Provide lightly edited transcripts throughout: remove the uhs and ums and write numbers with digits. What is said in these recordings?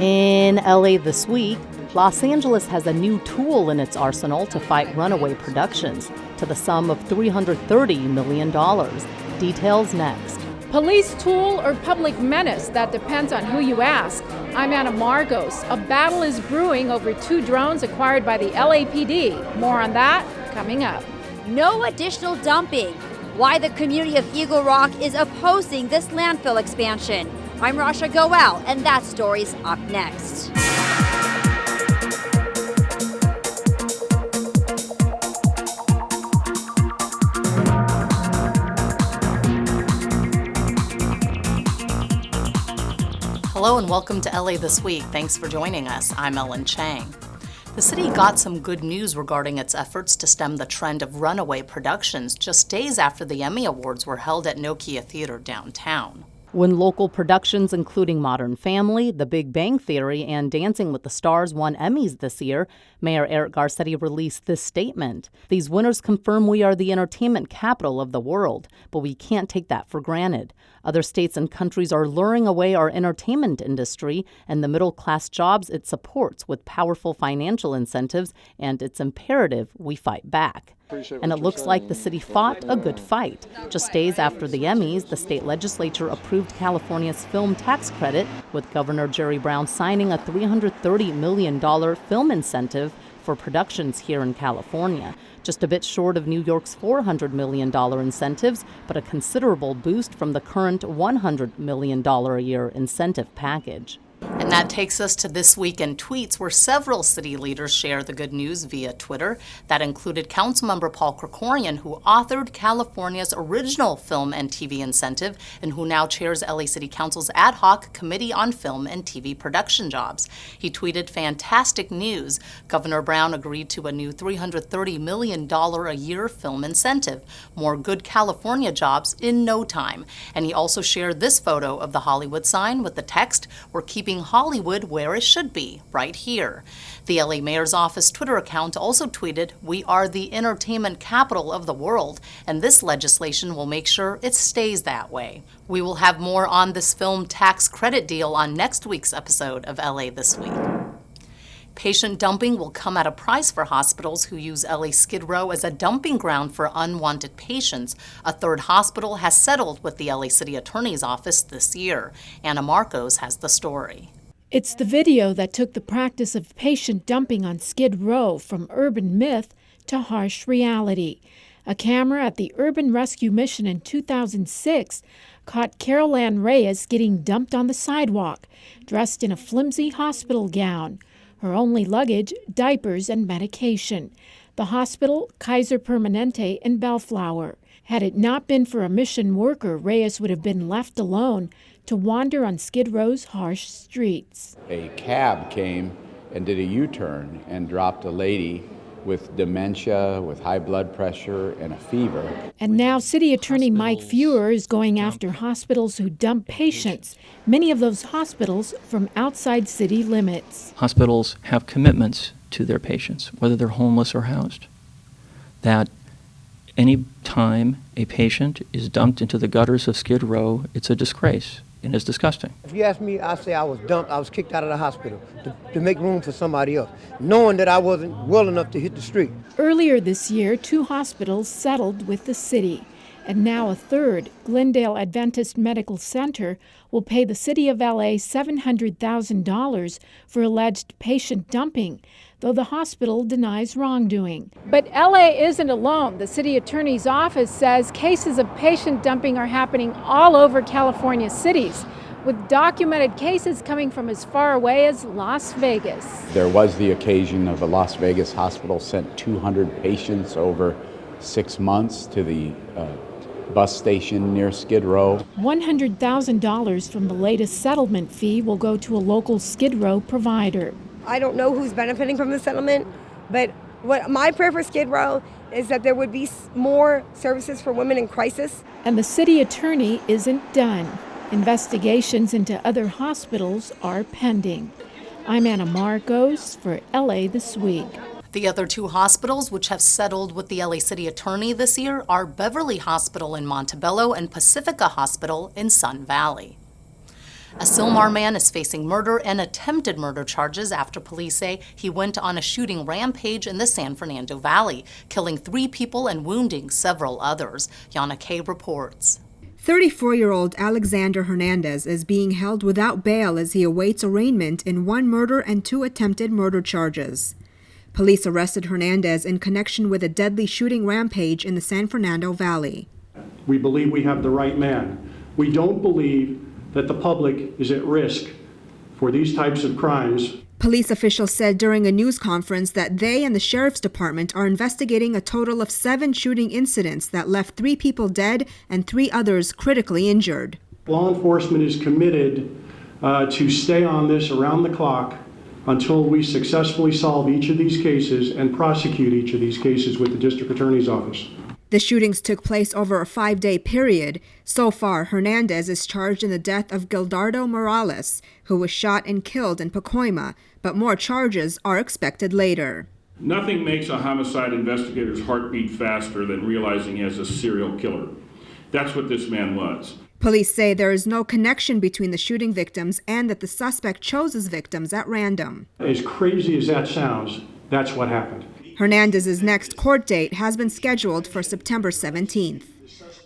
In LA this week, Los Angeles has a new tool in its arsenal to fight runaway productions to the sum of $330 million. Details next. Police tool or public menace? That depends on who you ask. I'm Anna Margos. A battle is brewing over 2 drones acquired by the LAPD. More on that coming up. No additional dumping. Why the community of Eagle Rock is opposing this landfill expansion. I'm Rasha Goel, and that story's up next. Hello and welcome to LA This Week. Thanks for joining us. I'm Ellen Chang. The city got some good news regarding its efforts to stem the trend of runaway productions just days after the Emmy Awards were held at Nokia Theater downtown. When local productions including Modern Family, The Big Bang Theory, and Dancing with the Stars won Emmys this year, Mayor Eric Garcetti released this statement. These winners confirm we are the entertainment capital of the world, but we can't take that for granted. Other states and countries are luring away our entertainment industry and the middle-class jobs it supports with powerful financial incentives, and it's imperative we fight back. And it looks like the city fought a good fight. Just days after the Emmys, the state legislature approved California's film tax credit, with Governor Jerry Brown signing a $330 million film incentive for productions here in California. Just a bit short of New York's $400 million incentives, but a considerable boost from the current $100 million a year incentive package. And that takes us to This Week in Tweets, where several city leaders share the good news via Twitter. That included Councilmember Paul Krikorian, who authored California's original film and TV incentive and who now chairs LA City Council's ad hoc Committee on Film and TV Production Jobs. He tweeted, "Fantastic news. Governor Brown agreed to a new $330 million a year film incentive. More good California jobs in no time." And he also shared this photo of the Hollywood sign with the text, "We're keeping Hollywood where it should be, right here." The LA Mayor's Office Twitter account also tweeted, "We are the entertainment capital of the world, and this legislation will make sure it stays that way." We will have more on this film tax credit deal on next week's episode of LA This Week. Patient dumping will come at a price for hospitals who use LA Skid Row as a dumping ground for unwanted patients. A third hospital has settled with the LA City Attorney's Office this year. Anna Marcos has the story. It's the video that took the practice of patient dumping on Skid Row from urban myth to harsh reality. A camera at the Urban Rescue Mission in 2006 caught Carol Ann Reyes getting dumped on the sidewalk, dressed in a flimsy hospital gown. Her only luggage, diapers and medication. The hospital, Kaiser Permanente in Bellflower. Had it not been for a mission worker, Reyes would have been left alone to wander on Skid Row's harsh streets. A cab came and did a U-turn and dropped a lady with dementia, with high blood pressure, and a fever. And now City Attorney Mike Feuer is going after hospitals who dump patients, many of those hospitals from outside city limits. Hospitals have commitments to their patients, whether they're homeless or housed, that any time a patient is dumped into the gutters of Skid Row, it's a disgrace. And it's disgusting. If you ask me, I say I was dumped. I was kicked out of the hospital to make room for somebody else, knowing that I wasn't well enough to hit the street. Earlier this year, 2 hospitals settled with the city. And now a third, Glendale Adventist Medical Center, will pay the city of LA $700,000 for alleged patient dumping, though the hospital denies wrongdoing. But LA isn't alone. The city attorney's office says cases of patient dumping are happening all over California cities, with documented cases coming from as far away as Las Vegas. There was the occasion of a Las Vegas hospital sent 200 patients over 6 months to the bus station near Skid Row. $100,000 from the latest settlement fee will go to a local Skid Row provider. I don't know who's benefiting from the settlement, but what my prayer for Skid Row is that there would be more services for women in crisis. And the city attorney isn't done. Investigations into other hospitals are pending. I'm Anna Marcos for LA This Week. The other 2 hospitals which have settled with the LA City Attorney this year are Beverly Hospital in Montebello and Pacifica Hospital in Sun Valley. A Sylmar man is facing murder and attempted murder charges after police say he went on a shooting rampage in the San Fernando Valley, killing 3 people and wounding several others. Yana K reports. 34-year-old Alexander Hernandez is being held without bail as he awaits arraignment in 1 murder and 2 attempted murder charges. Police arrested Hernandez in connection with a deadly shooting rampage in the San Fernando Valley. We believe we have the right man. We don't believe that the public is at risk for these types of crimes. Police officials said during a news conference that they and the Sheriff's Department are investigating a total of 7 shooting incidents that left 3 people dead and 3 others critically injured. Law enforcement is committed to stay on this around the clock until we successfully solve each of these cases and prosecute each of these cases with the District Attorney's Office. The shootings took place over a 5-day period. So far, Hernandez is charged in the death of Gildardo Morales, who was shot and killed in Pacoima, but more charges are expected later. Nothing makes a homicide investigator's heart beat faster than realizing he has a serial killer. That's what this man was. Police say there is no connection between the shooting victims and that the suspect chose his victims at random. As crazy as that sounds, that's what happened. Hernandez's next court date has been scheduled for September 17th.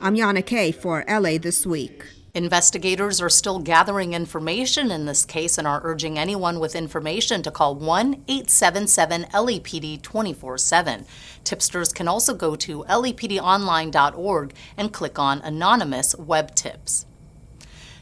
I'm Yana K for LA This Week. Investigators are still gathering information in this case and are urging anyone with information to call 1-877-LAPD 24/7. Tipsters can also go to lapdonline.org and click on Anonymous Web Tips.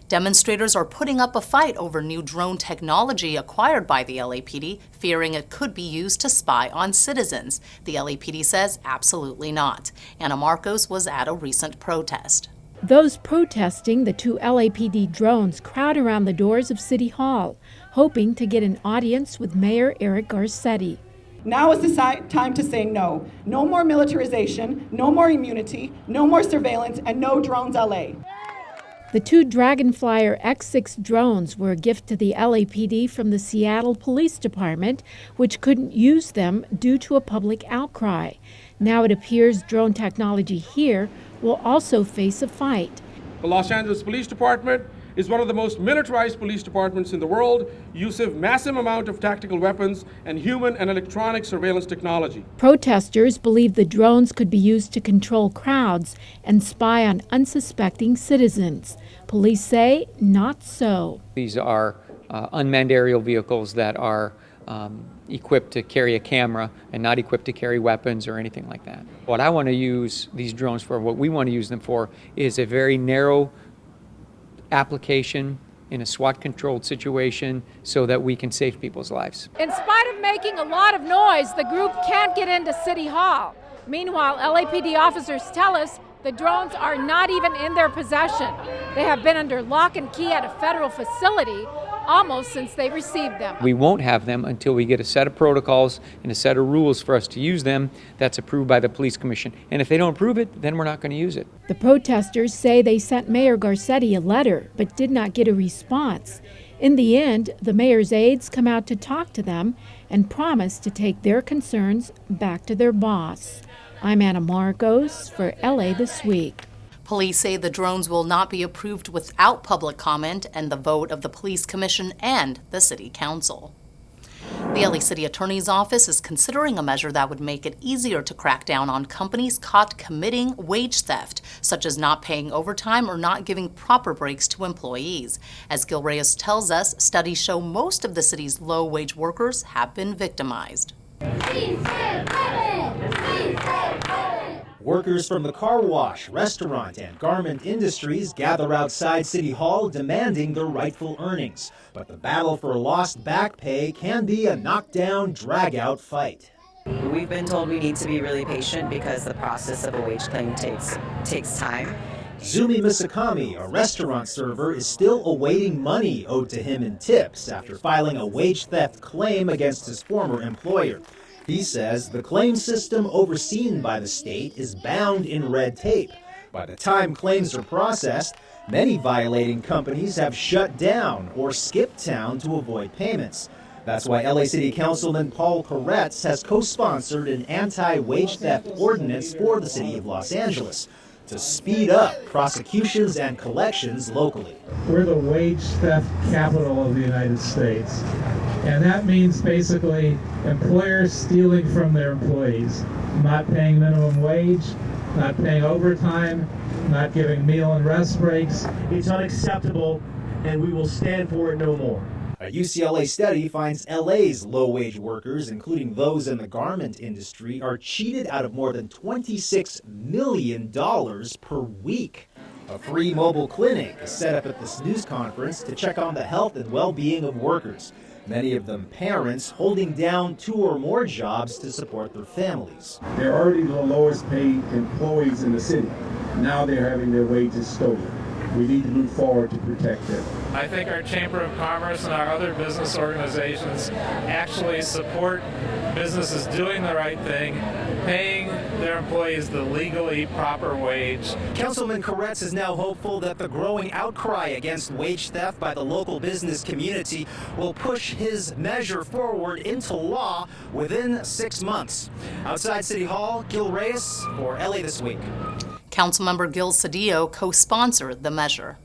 Demonstrators are putting up a fight over new drone technology acquired by the LAPD, fearing it could be used to spy on citizens. The LAPD says absolutely not. Anna Marcos was at a recent protest. Those protesting the 2 LAPD drones crowd around the doors of City Hall, hoping to get an audience with Mayor Eric Garcetti. Now is the time to say no. No more militarization, no more immunity, no more surveillance, and no drones LA. The 2 Dragonflyer X6 drones were a gift to the LAPD from the Seattle Police Department, which couldn't use them due to a public outcry. Now it appears drone technology here will also face a fight. The Los Angeles Police Department is one of the most militarized police departments in the world, using massive amount of tactical weapons and human and electronic surveillance technology. Protesters believe the drones could be used to control crowds and spy on unsuspecting citizens. Police say not so. These are unmanned aerial vehicles that are equipped to carry a camera and not equipped to carry weapons or anything like that. What I want to use these drones for, what we want to use them for, is a very narrow application in a SWAT-controlled situation so that we can save people's lives. In spite of making a lot of noise, the group can't get into City Hall. Meanwhile, LAPD officers tell us the drones are not even in their possession. They have been under lock and key at a federal facility almost since they received them. We won't have them until we get a set of protocols and a set of rules for us to use them that's approved by the police commission. And if they don't approve it, then we're not going to use it. The protesters say they sent Mayor Garcetti a letter but did not get a response. In the end, the mayor's aides come out to talk to them and promise to take their concerns back to their boss. I'm Anna Marcos for LA This Week. Police say the drones will not be approved without public comment and the vote of the Police Commission and the City Council. The LA City Attorney's Office is considering a measure that would make it easier to crack down on companies caught committing wage theft, such as not paying overtime or not giving proper breaks to employees. As Gil Reyes tells us, studies show most of the city's low-wage workers have been victimized. Workers from the car wash, restaurant, and garment industries gather outside City Hall demanding their rightful earnings. But the battle for lost back pay can be a knockdown, drag-out fight. We've been told we need to be really patient because the process of a wage claim takes time. Zumi Misakami, a restaurant server, is still awaiting money owed to him in tips after filing a wage theft claim against his former employer. He says the claim system overseen by the state is bound in red tape. By the time claims are processed, many violating companies have shut down or skipped town to avoid payments. That's why LA City Councilman Paul Koretz has co-sponsored an anti-wage theft ordinance for the city of Los Angeles. to speed up prosecutions and collections locally. We're the wage theft capital of the United States. And that means basically employers stealing from their employees, not paying minimum wage, not paying overtime, not giving meal and rest breaks. It's unacceptable, and we will stand for it no more. A UCLA study finds LA's low-wage workers, including those in the garment industry, are cheated out of more than $26 million per week. A free mobile clinic is set up at this news conference to check on the health and well-being of workers, many of them parents holding down 2 or more jobs to support their families. They're already the lowest paid employees in the city. Now they're having their wages stolen. We need to move forward to protect them. I think our Chamber of Commerce and our other business organizations actually support businesses doing the right thing, paying their employees the legally proper wage. Councilman Koretz is now hopeful that the growing outcry against wage theft by the local business community will push his measure forward into law within 6 months. Outside City Hall, Gil Reyes for LA This Week. Councilmember Gil Cedillo co-sponsored the measure.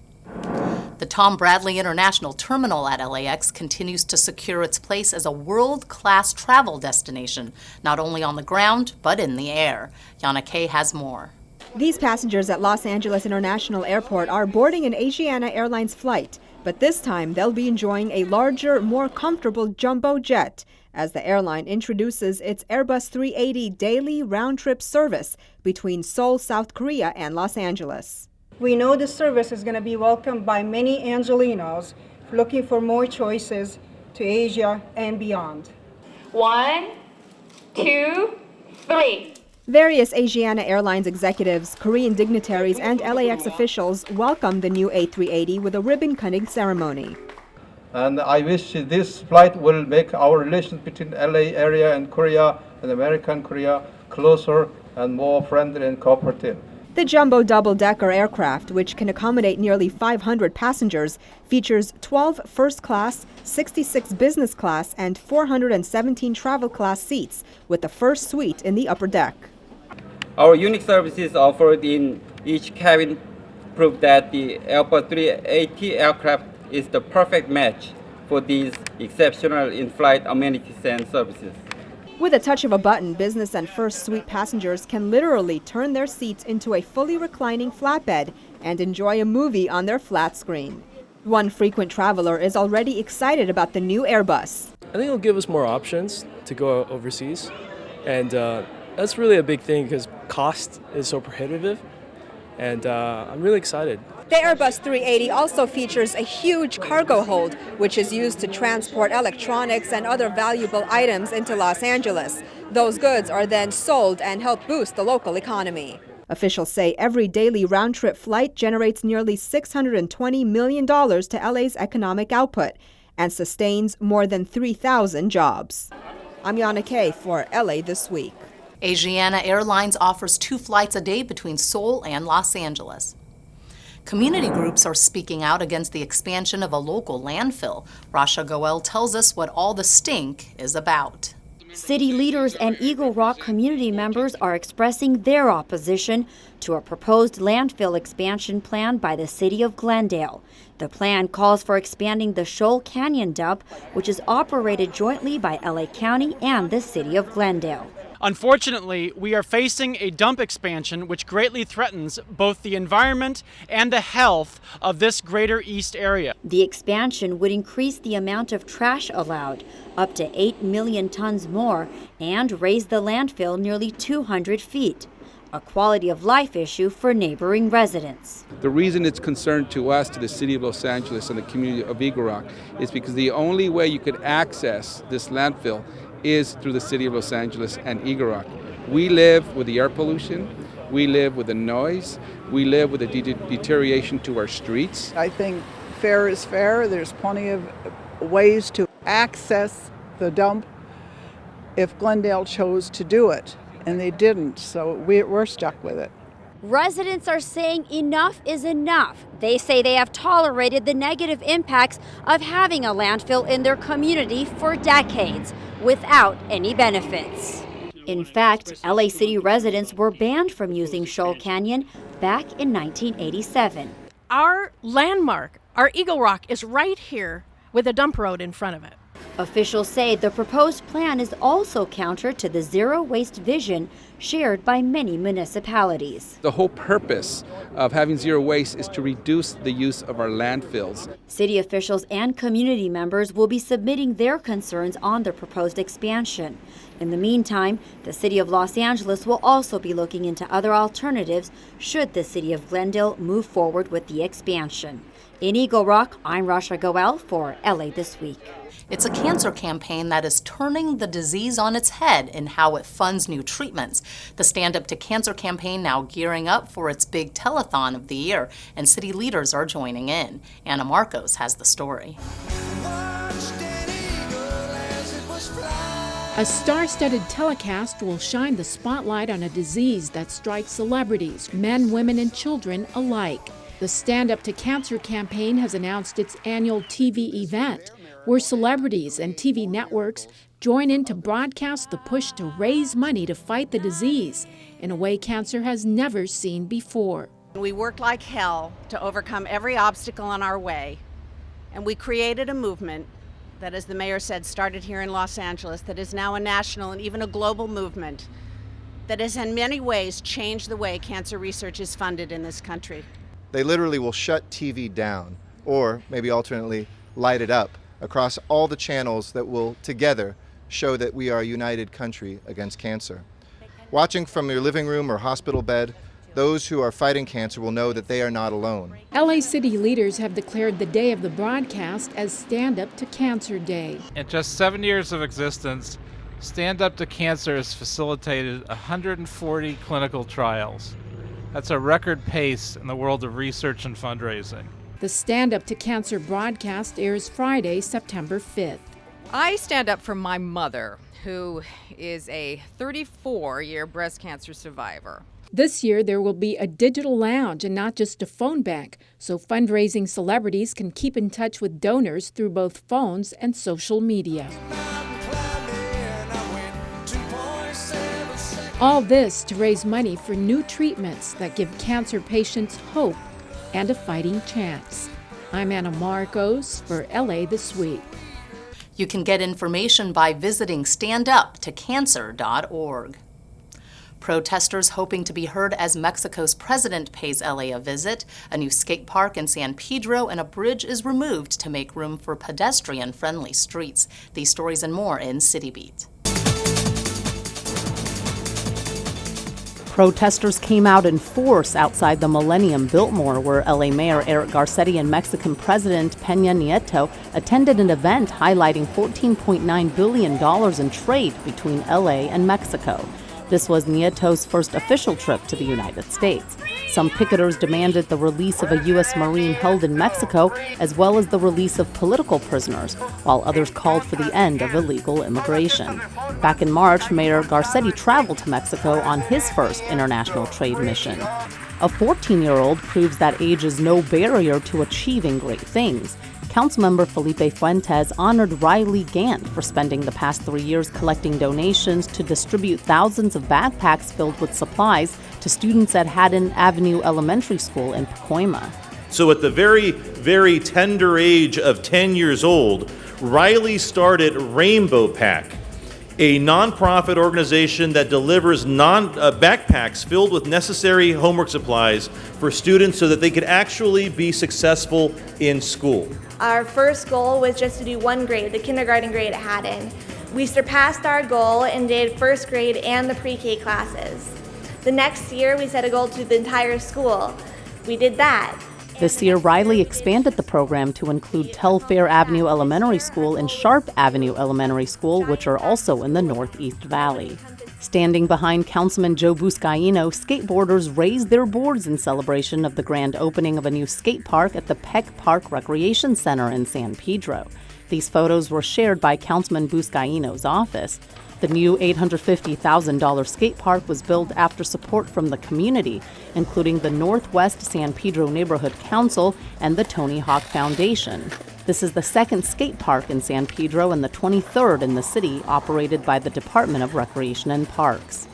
The Tom Bradley International Terminal at LAX continues to secure its place as a world-class travel destination, not only on the ground, but in the air. Yana Kay has more. These passengers at Los Angeles International Airport are boarding an Asiana Airlines flight, but this time they'll be enjoying a larger, more comfortable jumbo jet as the airline introduces its Airbus 380 daily round-trip service between Seoul, South Korea and Los Angeles. We know this service is going to be welcomed by many Angelinos looking for more choices to Asia and beyond. 1, 2, 3. Various Asiana Airlines executives, Korean dignitaries, and LAX officials welcomed the new A380 with a ribbon-cutting ceremony. And I wish this flight will make our relations between LA area and Korea and American Korea closer and more friendly and cooperative. The jumbo double-decker aircraft, which can accommodate nearly 500 passengers, features 12 first-class, 66 business class, and 417 travel class seats, with the first suite in the upper deck. Our unique services offered in each cabin prove that the Airbus 380 aircraft is the perfect match for these exceptional in-flight amenities and services. With a touch of a button, business and first suite passengers can literally turn their seats into a fully reclining flatbed and enjoy a movie on their flat screen. One frequent traveler is already excited about the new Airbus. I think it'll give us more options to go overseas, and that's really a big thing because cost is so prohibitive, and I'm really excited. The Airbus 380 also features a huge cargo hold, which is used to transport electronics and other valuable items into Los Angeles. Those goods are then sold and help boost the local economy. Officials say every daily round-trip flight generates nearly $620 million to LA's economic output and sustains more than 3,000 jobs. I'm Yana Kay for LA This Week. Asiana Airlines offers 2 flights a day between Seoul and Los Angeles. Community groups are speaking out against the expansion of a local landfill. Rasha Goel tells us what all the stink is about. City leaders and Eagle Rock community members are expressing their opposition to a proposed landfill expansion plan by the city of Glendale. The plan calls for expanding the Scholl Canyon dump, which is operated jointly by LA County and the city of Glendale. Unfortunately, we are facing a dump expansion which greatly threatens both the environment and the health of this greater east area. The expansion would increase the amount of trash allowed, up to 8 million tons more, and raise the landfill nearly 200 feet. A quality of life issue for neighboring residents. The reason it's concerned to us, to the city of Los Angeles and the community of Eagle Rock, is because the only way you could access this landfill is through the city of Los Angeles and Eagle Rock. We live with the air pollution, we live with the noise, we live with the deterioration to our streets. I think fair is fair. There's plenty of ways to access the dump if Glendale chose to do it, and they didn't, so we're stuck with it. Residents are saying enough is enough. They say they have tolerated the negative impacts of having a landfill in their community for decades without any benefits. In fact, LA City residents were banned from using Scholl Canyon back in 1987. Our landmark, our Eagle Rock, is right here with a dump road in front of it. Officials say the proposed plan is also counter to the zero waste vision shared by many municipalities. The whole purpose of having zero waste is to reduce the use of our landfills. City officials and community members will be submitting their concerns on the proposed expansion. In the meantime, the City of Los Angeles will also be looking into other alternatives should the City of Glendale move forward with the expansion. In Eagle Rock, I'm Rasha Goel for LA This Week. It's a cancer campaign that is turning the disease on its head in how it funds new treatments. The Stand Up to Cancer campaign now gearing up for its big telethon of the year, and city leaders are joining in. Anna Marcos has the story. A star-studded telecast will shine the spotlight on a disease that strikes celebrities, men, women, and children alike. The Stand Up to Cancer campaign has announced its annual TV event, where celebrities and TV networks join in to broadcast the push to raise money to fight the disease in a way cancer has never seen before. We worked like hell to overcome every obstacle on our way, and we created a movement that, as the mayor said, started here in Los Angeles, that is now a national and even a global movement that has in many ways changed the way cancer research is funded in this country. They literally will shut TV down, or maybe alternately light it up across all the channels that will together show that we are a united country against cancer. Watching from your living room or hospital bed, those who are fighting cancer will know that they are not alone. LA City leaders have declared the day of the broadcast as Stand Up to Cancer Day. In just 7 years of existence, Stand Up to Cancer has facilitated 140 clinical trials. That's a record pace in the world of research and fundraising. The Stand Up to Cancer broadcast airs Friday, September 5th. I stand up for my mother, who is a 34-year breast cancer survivor. This year, there will be a digital lounge and not just a phone bank, so fundraising celebrities can keep in touch with donors through both phones and social media. All this to raise money for new treatments that give cancer patients hope and a fighting chance. I'm Anna Marcos for LA This Week. You can get information by visiting standuptocancer.org. Protesters hoping to be heard as Mexico's president pays LA a visit. A new skate park in San Pedro and a bridge is removed to make room for pedestrian-friendly streets. These stories and more in CityBeat. Protesters came out in force outside the Millennium Biltmore, where LA Mayor Eric Garcetti and Mexican President Peña Nieto attended an event highlighting $14.9 billion in trade between LA and Mexico. This was Nieto's first official trip to the United States. Some picketers demanded the release of a U.S. Marine held in Mexico, as well as the release of political prisoners, while others called for the end of illegal immigration. Back in March, Mayor Garcetti traveled to Mexico on his first international trade mission. A 14-year-old proves that age is no barrier to achieving great things. Councilmember Felipe Fuentes honored Riley Gant for spending the past 3 years collecting donations to distribute thousands of backpacks filled with supplies to students at Haddon Avenue Elementary School in Pacoima. So at the very, very tender age of 10 years old, Riley started Rainbow Pack, a nonprofit organization that delivers backpacks filled with necessary homework supplies for students so that they could actually be successful in school. Our first goal was just to do one grade, the kindergarten grade at Haddon. We surpassed our goal and did first grade and the pre-K classes. The next year, we set a goal to the entire school. We did that. This year, Riley expanded the program to include Telfair Avenue Elementary School and Sharp Avenue Elementary School, which are also in the Northeast Valley. Standing behind Councilman Joe Buscaino, skateboarders raised their boards in celebration of the grand opening of a new skate park at the Peck Park Recreation Center in San Pedro. These photos were shared by Councilman Buscaino's office. The new $850,000 skate park was built after support from the community, including the Northwest San Pedro Neighborhood Council and the Tony Hawk Foundation. This is the second skate park in San Pedro and the 23rd in the city, operated by the Department of Recreation and Parks.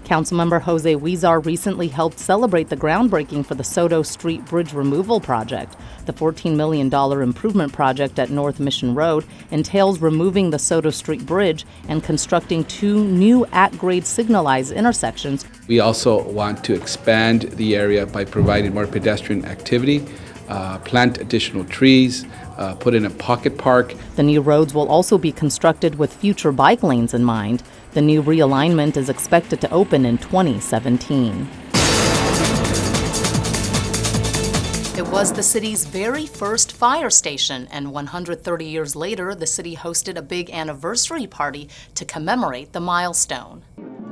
Councilmember Jose Huizar recently helped celebrate the groundbreaking for the Soto Street Bridge Removal Project. The $14 million improvement project at North Mission Road entails removing the Soto Street Bridge and constructing 2 new at-grade signalized intersections. We also want to expand the area by providing more pedestrian activity, plant additional trees, put in a pocket park. The new roads will also be constructed with future bike lanes in mind. The new realignment is expected to open in 2017. It was the city's very first fire station, and 130 years later, the city hosted a big anniversary party to commemorate the milestone.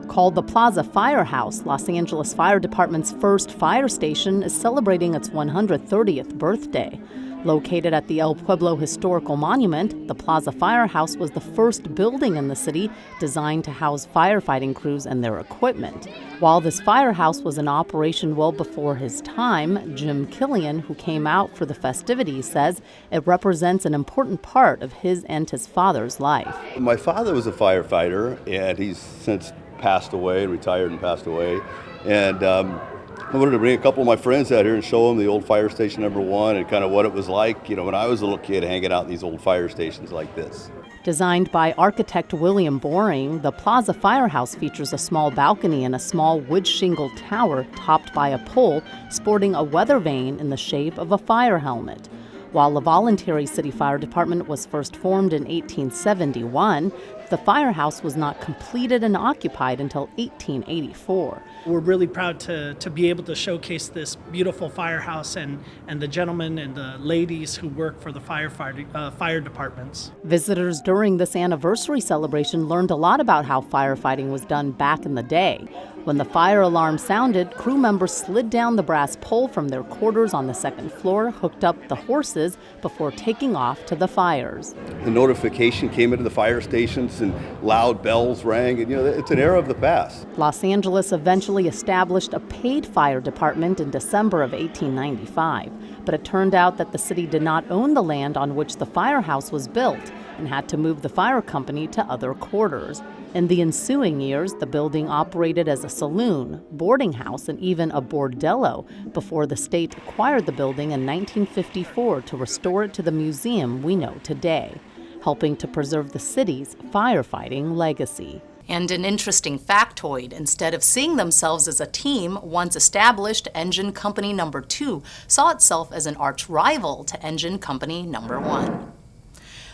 Called the Plaza Firehouse, Los Angeles Fire Department's first fire station is celebrating its 130th birthday. Located at the El Pueblo Historical Monument, the Plaza Firehouse was the first building in the city designed to house firefighting crews and their equipment. While this firehouse was in operation well before his time, Jim Killian, who came out for the festivities, says it represents an important part of his and his father's life. My father was a firefighter, and he's since passed away, retired and passed away. And I wanted to bring a couple of my friends out here and show them the old fire station number 1 and kind of what it was like, when I was a little kid hanging out in these old fire stations like this. Designed by architect William Boring, the Plaza Firehouse features a small balcony and a small wood-shingled tower topped by a pole sporting a weather vane in the shape of a fire helmet. While the voluntary city fire department was first formed in 1871, the firehouse was not completed and occupied until 1884. We're really proud to be able to showcase this beautiful firehouse and the gentlemen and the ladies who work for the fire departments. Visitors during this anniversary celebration learned a lot about how firefighting was done back in the day. When the fire alarm sounded, crew members slid down the brass pole from their quarters on the second floor, hooked up the horses before taking off to the fires. The notification came into the fire stations and loud bells rang, and it's an era of the past. Los Angeles eventually established a paid fire department in December of 1895, but it turned out that the city did not own the land on which the firehouse was built and had to move the fire company to other quarters. In the ensuing years, the building operated as a saloon, boarding house, and even a bordello before the state acquired the building in 1954 to restore it to the museum we know today, helping to preserve the city's firefighting legacy. And an interesting factoid, instead of seeing themselves as a team, once established, Engine Company Number 2 saw itself as an arch rival to Engine Company Number 1.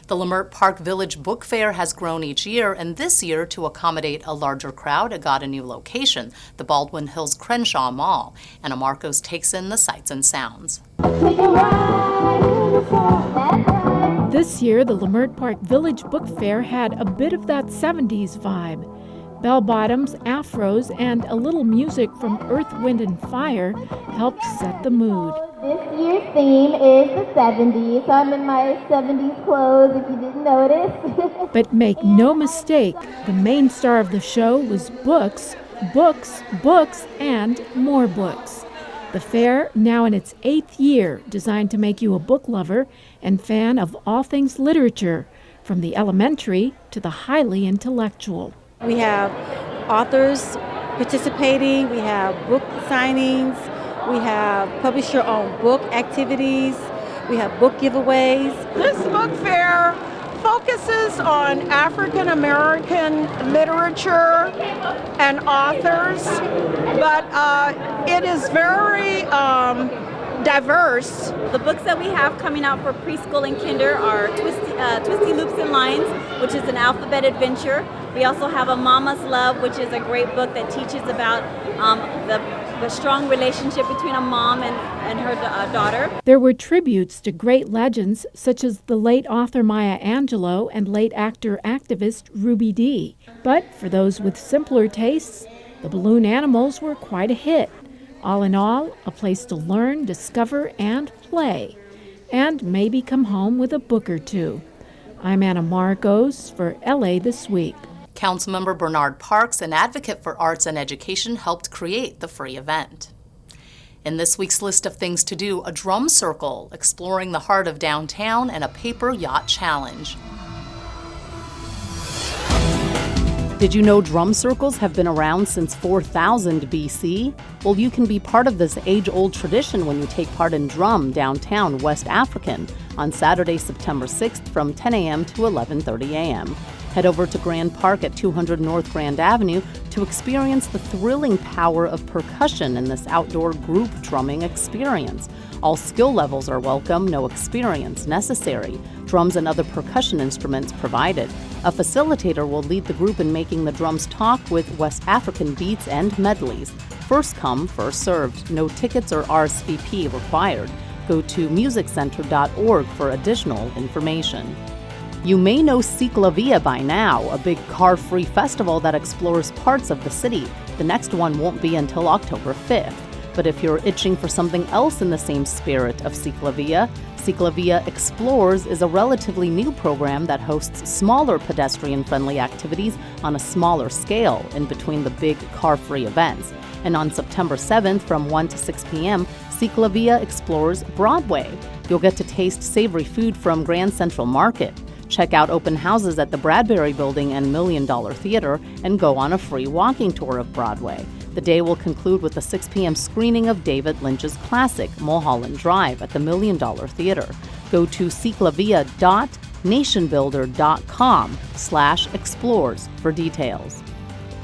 The Leimert Park Village Book Fair has grown each year, and this year, to accommodate a larger crowd, it got a new location, the Baldwin Hills Crenshaw Mall. Anna Marcos takes in the sights and sounds. This year, the Leimert Park Village Book Fair had a bit of that 70s vibe. Bell-bottoms, afros, and a little music from Earth, Wind, and Fire helped set the mood. This year's theme is the 70s, so I'm in my 70s clothes if you didn't notice. But make no mistake, the main star of the show was books, books, books, and more books. The fair, now in its 8th year, designed to make you a book lover and fan of all things literature, from the elementary to the highly intellectual. We have authors participating, we have book signings, we have publish your own book activities, we have book giveaways. This book fair focuses on African American literature and authors, but it is very diverse. The books that we have coming out for preschool and kinder are Twisty Loops and Lines, which is an alphabet adventure. We also have A Mama's Love, which is a great book that teaches about the strong relationship between a mom and her daughter. There were tributes to great legends such as the late author Maya Angelou and late actor-activist Ruby Dee. But for those with simpler tastes, the balloon animals were quite a hit. All in all, a place to learn, discover, and play. And maybe come home with a book or two. I'm Anna Marcos for LA This Week. Councilmember Bernard Parks, an advocate for arts and education, helped create the free event. In this week's list of things to do, a drum circle exploring the heart of downtown and a paper yacht challenge. Did you know drum circles have been around since 4000 BC? Well, you can be part of this age-old tradition when you take part in Drum downtown West African on Saturday, September 6th from 10 a.m. to 11:30 a.m. Head over to Grand Park at 200 North Grand Avenue to experience the thrilling power of percussion in this outdoor group drumming experience. All skill levels are welcome, no experience necessary. Drums and other percussion instruments provided. A facilitator will lead the group in making the drums talk with West African beats and medleys. First come, first served. No tickets or RSVP required. Go to musiccenter.org for additional information. You may know CITYBEAT by now, a big car-free festival that explores parts of the city. The next one won't be until October 5th. But if you're itching for something else in the same spirit of CITYBEAT, CITYBEAT Explores is a relatively new program that hosts smaller pedestrian-friendly activities on a smaller scale in between the big car-free events. And on September 7th from 1 to 6 p.m., CITYBEAT Explores Broadway. You'll get to taste savory food from Grand Central Market. Check out open houses at the Bradbury Building and $1 Million Theater, and go on a free walking tour of Broadway. The day will conclude with a 6 p.m. screening of David Lynch's classic, Mulholland Drive, at the $1 Million Theater. Go to citybeat.nationbuilder.com/explores for details.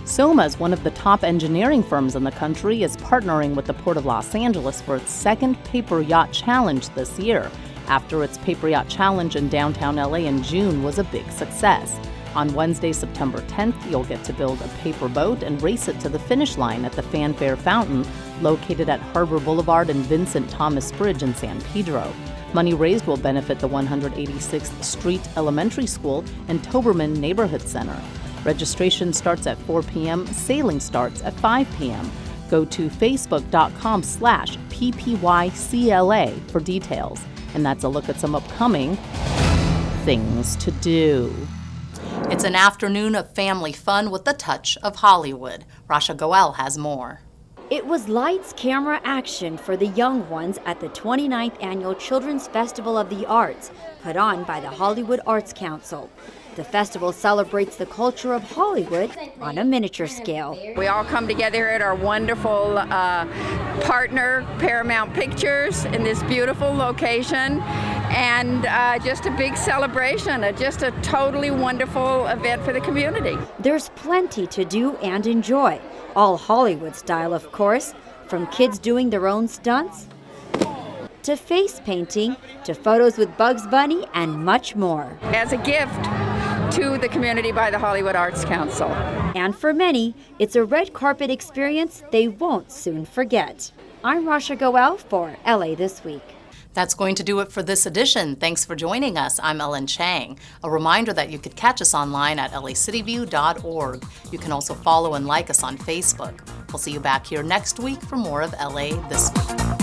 SOMAS, one of the top engineering firms in the country, is partnering with the Port of Los Angeles for its second Paper Yacht Challenge this year, after its Paper Yacht Challenge in downtown LA in June was a big success. On Wednesday, September 10th, you'll get to build a paper boat and race it to the finish line at the Fanfare Fountain, located at Harbor Boulevard and Vincent Thomas Bridge in San Pedro. Money raised will benefit the 186th Street Elementary School and Toberman Neighborhood Center. Registration starts at 4 p.m., sailing starts at 5 p.m. Go to facebook.com/PPYCLA for details. And that's a look at some upcoming things to do. It's an afternoon of family fun with a touch of Hollywood. Rasha Goel has more. It was lights, camera, action for the young ones at the 29th Annual Children's Festival of the Arts, put on by the Hollywood Arts Council. The festival celebrates the culture of Hollywood on a miniature scale. We all come together at our wonderful partner, Paramount Pictures, in this beautiful location. And just a big celebration, just a totally wonderful event for the community. There's plenty to do and enjoy. All Hollywood style, of course, from kids doing their own stunts, to face painting, to photos with Bugs Bunny, and much more. As a gift to the community by the Hollywood Arts Council. And for many, it's a red carpet experience they won't soon forget. I'm Rasha Goel for LA This Week. That's going to do it for this edition. Thanks for joining us. I'm Ellen Chang. A reminder that you could catch us online at lacitybview.org. You can also follow and like us on Facebook. We'll see you back here next week for more of LA This Week.